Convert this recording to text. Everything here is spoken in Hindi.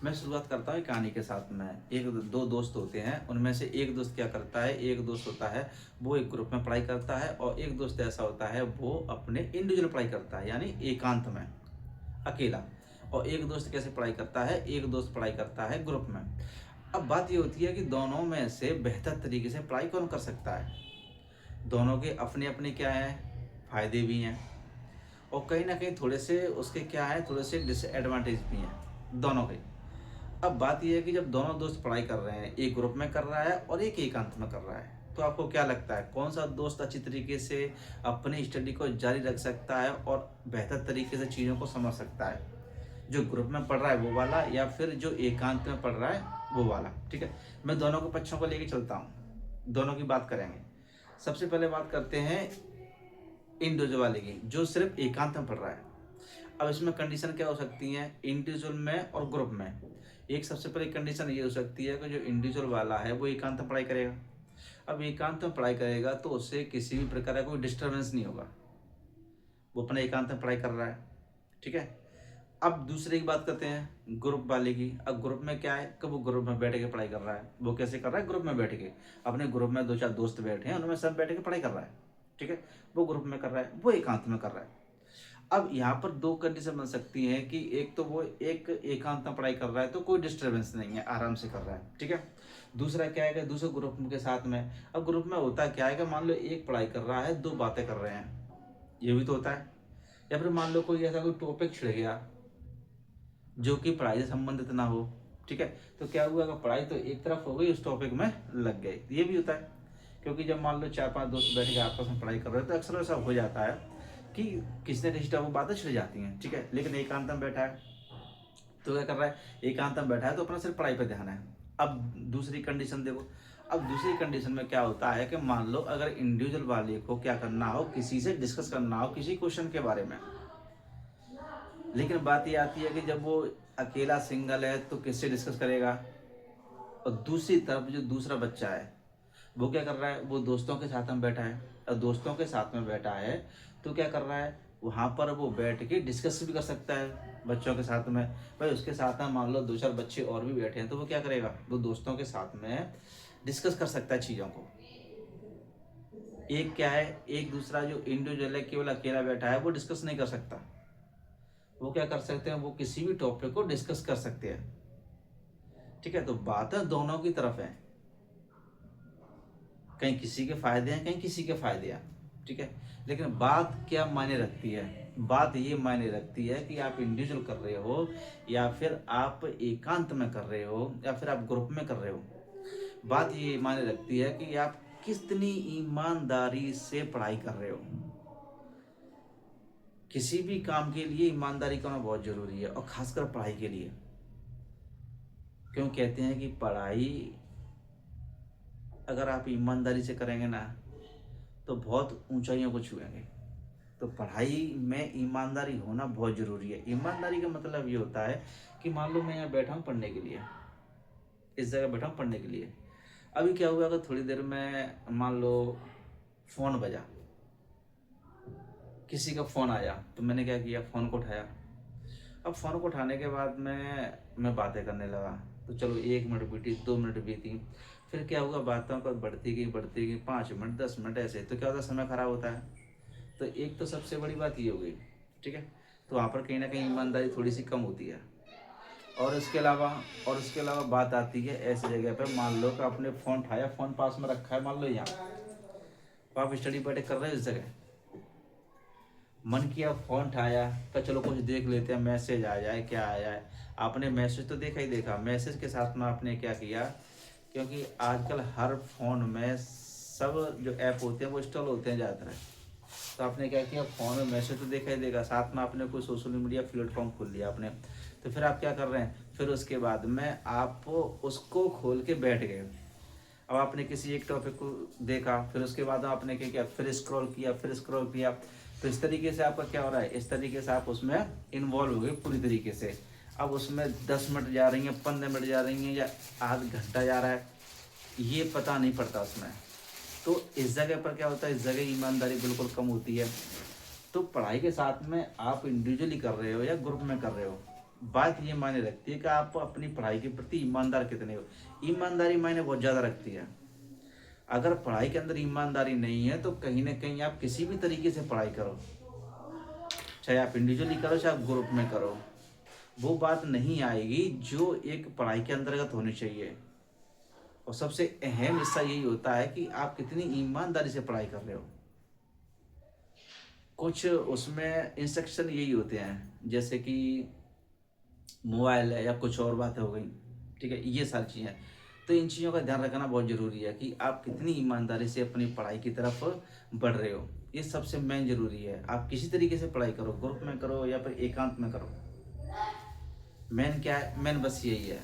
मैं शुरुआत करता हूँ कहानी के साथ में। एक दो दोस्त होते हैं, उनमें से एक दोस्त क्या करता है, एक दोस्त होता है वो एक ग्रुप में पढ़ाई करता है, और एक दोस्त ऐसा होता है वो अपने इंडिविजुअल पढ़ाई करता है, यानी एकांत में, अकेला। और एक दोस्त कैसे पढ़ाई करता है, एक दोस्त पढ़ाई करता है ग्रुप में। अब बात ये होती है कि दोनों में से बेहतर तरीके से पढ़ाई कौन कर सकता है। दोनों के अपने अपने क्या हैं, फायदे भी हैं, और कहीं ना कहीं थोड़े से उसके क्या है, थोड़े से डिसएडवांटेज भी हैं दोनों के। अब बात यह है कि जब दोनों दोस्त पढ़ाई कर रहे हैं, एक ग्रुप में कर रहा है और एक एकांत में कर रहा है, तो आपको क्या लगता है कौन सा दोस्त अच्छी तरीके से अपनी स्टडी को जारी रख सकता है और बेहतर तरीके से चीज़ों को समझ सकता है? जो ग्रुप में पढ़ रहा है वो वाला, या फिर जो एकांत में पढ़ रहा है वो वाला? ठीक है, मैं दोनों के पक्षों को लेके चलता हूँ, दोनों की बात करेंगे। सबसे पहले बात करते हैं इंडिविजुअल वाले की, जो सिर्फ एकांत में पढ़ रहा है। अब इसमें कंडीशन क्या हो सकती है इंडिविजुअल में और ग्रुप में? एक सबसे पहले कंडीशन ये हो सकती है कि जो इंडिविजुअल वाला है वो एकांत में पढ़ाई करेगा। अब एकांत में पढ़ाई करेगा तो उससे किसी भी प्रकार का कोई डिस्टर्बेंस नहीं होगा, वो अपने एकांत में पढ़ाई कर रहा है। ठीक है, अब दूसरे की बात करते हैं ग्रुप वाले की। अब ग्रुप में क्या है कि वो ग्रुप में बैठ के पढ़ाई कर रहा है। वो कैसे कर रहा है, ग्रुप में बैठ के, अपने ग्रुप में दो चार दोस्त बैठे हैं, उनमें सब बैठ के पढ़ाई कर रहा है। ठीक है, वो ग्रुप में कर रहा है, वो एकांत में कर रहा है। अब यहाँ पर दो कंडीशन बन सकती हैं कि एक तो वो एक एकांत में पढ़ाई कर रहा है तो कोई डिस्टर्बेंस नहीं है, आराम से कर रहा है। ठीक है, दूसरा क्या है कि दूसरे ग्रुप के साथ में, अब ग्रुप में होता क्या है कि मान लो एक पढ़ाई कर रहा है, दो बातें कर रहे हैं, ये भी तो होता है। या फिर मान लो कोई ऐसा कोई टॉपिक छिड़ गया जो कि पढ़ाई से संबंधित ना हो। ठीक है, तो क्या हुआ कि पढ़ाई तो एक तरफ हो गई, उस टॉपिक में लग गए, ये भी होता है। क्योंकि जब मान लो चार पांच दोस्त बैठ के आपस में पढ़ाई कर रहे हैं तो अक्सर ऐसा हो जाता है कि किसी न किसी टाइप वो बातें छिड़ जाती हैं। ठीक है, लेकिन एकांत में बैठा है तो क्या कर रहा है, एकांत में बैठा है तो अपना सिर्फ पढ़ाई पर ध्यान है। अब दूसरी कंडीशन देखो। अब दूसरी कंडीशन में क्या होता है कि मान लो अगर इंडिविजुअल वाले को क्या करना हो, किसी से डिस्कस करना हो किसी क्वेश्चन के बारे में, लेकिन बात ये आती है कि जब वो अकेला सिंगल है तो किससे डिस्कस करेगा। और दूसरी तरफ जो दूसरा बच्चा है वो क्या कर रहा है, वो दोस्तों के साथ में बैठा है, और दोस्तों के साथ में बैठा है तो क्या कर रहा है, वहाँ पर वो बैठ के डिस्कस भी कर सकता है बच्चों के साथ में। भाई उसके साथ में मान लो दो चार बच्चे और भी बैठे हैं तो वो क्या करेगा, वो दोस्तों के साथ में डिस्कस कर सकता है चीज़ों को। एक क्या है, एक दूसरा जो इंडिविजुअल है केवल अकेला बैठा है वो डिस्कस नहीं कर सकता। वो क्या कर सकते हैं, वो किसी भी टॉपिक को डिस्कस कर सकते हैं। ठीक है, तो बातें दोनों की तरफ है, कहीं किसी के फायदे हैं कहीं किसी के फायदे हैं। ठीक है, लेकिन बात क्या मायने रखती है, बात ये मायने रखती है कि आप इंडिविजुअल कर रहे हो या फिर आप एकांत में कर रहे हो या फिर आप ग्रुप में कर रहे हो। बात ये मायने रखती है कि आप कितनी ईमानदारी से पढ़ाई कर रहे हो। किसी भी काम के लिए ईमानदारी करना बहुत जरूरी है, और खासकर पढ़ाई के लिए। क्यों कहते हैं कि पढ़ाई अगर आप ईमानदारी से करेंगे ना तो बहुत ऊंचाइयों को छुएंगे। तो पढ़ाई में ईमानदारी होना बहुत ज़रूरी है। ईमानदारी का मतलब ये होता है कि मान लो मैं यहाँ बैठा हूँ पढ़ने के लिए, इस जगह बैठा हूँ पढ़ने के लिए। अभी क्या हुआ अगर थोड़ी देर में मान लो फ़ोन बजा, किसी का फ़ोन आया, तो मैंने क्या किया, फ़ोन को उठाया। अब फ़ोन को उठाने के बाद मैं बातें करने लगा, तो चलो 1 मिनट बीती, 2 मिनट बीती, फिर क्या हुआ, बातों पर बढ़ती गई 5 मिनट 10 मिनट ऐसे, तो क्या होता है, समय खराब होता है। तो एक तो सबसे बड़ी बात ये हो गई। ठीक है, तो वहाँ पर कहीं ना कहीं ईमानदारी थोड़ी सी कम होती है। और इसके अलावा बात आती है ऐसी जगह पर, मान लो कि आपने फ़ोन उठाया, फ़ोन पास में रखा है मान लो यहाँ, तो आप स्टडी बैठे कर रहे हो इस जगह, मन किया फ़ोन उठाया तो चलो कुछ देख लेते हैं, मैसेज आ जाए क्या आ जाए। आपने मैसेज तो देखा ही देखा, मैसेज के साथ में आपने क्या किया, क्योंकि आजकल हर फ़ोन में सब जो ऐप होते हैं वो इंस्टॉल होते हैं ज़्यादातर। तो आपने क्या किया, फ़ोन में मैसेज तो देखा ही देखा, साथ में आपने कोई सोशल मीडिया प्लेटफॉर्म खोल लिया आपने। तो फिर आप क्या कर रहे हैं, फिर उसके बाद में आप उसको खोल के बैठ गए। अब आपने किसी एक टॉपिक को देखा, फिर उसके बाद आपने क्या किया, फिर स्क्रॉल किया। तो इस तरीके से आपका क्या हो रहा है, इस तरीके से आप उसमें इन्वॉल्व हो गए पूरी तरीके से। अब उसमें 10 मिनट जा रही हैं, 15 मिनट जा रही हैं, या आध घंटा जा रहा है, ये पता नहीं पड़ता उसमें। तो इस जगह पर क्या होता है, इस जगह ईमानदारी बिल्कुल कम होती है। तो पढ़ाई के साथ में आप इंडिविजुअली कर रहे हो या ग्रुप में कर रहे हो, बात ये मायने रखती है कि आप अपनी पढ़ाई के प्रति ईमानदार कितने हो। ईमानदारी मायने बहुत ज़्यादा रखती है। अगर पढ़ाई के अंदर ईमानदारी नहीं है तो कहीं ना कहीं आप किसी भी तरीके से पढ़ाई करो, चाहे आप इंडिविजुअली करो चाहे आप ग्रुप में करो, वो बात नहीं आएगी जो एक पढ़ाई के अंतर्गत होनी चाहिए। और सबसे अहम हिस्सा यही होता है कि आप कितनी ईमानदारी से पढ़ाई कर रहे हो। कुछ उसमें इंस्ट्रक्शन यही होते हैं, जैसे कि मोबाइल है या कुछ और बातें हो गई, ठीक है, ये सारी चीज़ें। तो इन चीज़ों का ध्यान रखना बहुत ज़रूरी है कि आप कितनी ईमानदारी से अपनी पढ़ाई की तरफ बढ़ रहे हो। ये सबसे मेन ज़रूरी है। आप किसी तरीके से पढ़ाई करो, ग्रुप में करो या फिर एकांत में करो, मेन क्या है, मेन बस यही है।